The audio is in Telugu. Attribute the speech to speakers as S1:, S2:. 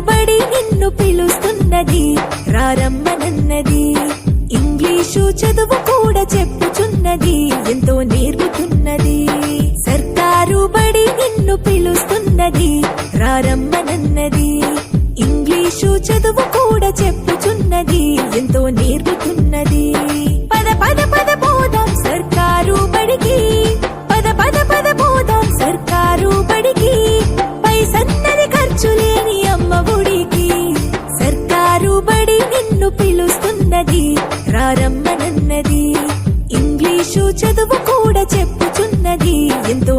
S1: బడి నిన్ను పిలుస్తున్నది రారమ్మనన్నది ఇంగ్లీషు చదువు కూడా చెప్పుచున్నది ఎంతో నేర్పుతున్నది సర్కారు బడి నిన్ను పిలుస్తున్నది రారమ్మనన్నది ఇంగ్లీషు చదువు కూడా చెప్పుచున్నది ఎంతో నేర్పుతున్నది పద పద పద పోదాం సర్కారు బడికి పద పద పద పోదాం సర్కారు బడికి పైసన్నది ఖర్చు లేని అమ్మ ఒడికి సర్కారు బడి నిన్ను పిలుస్తున్నది రారమ్మనన్నది ఇంగ్లీషు చదువు కూడా చెప్పుచున్నది ఎంతో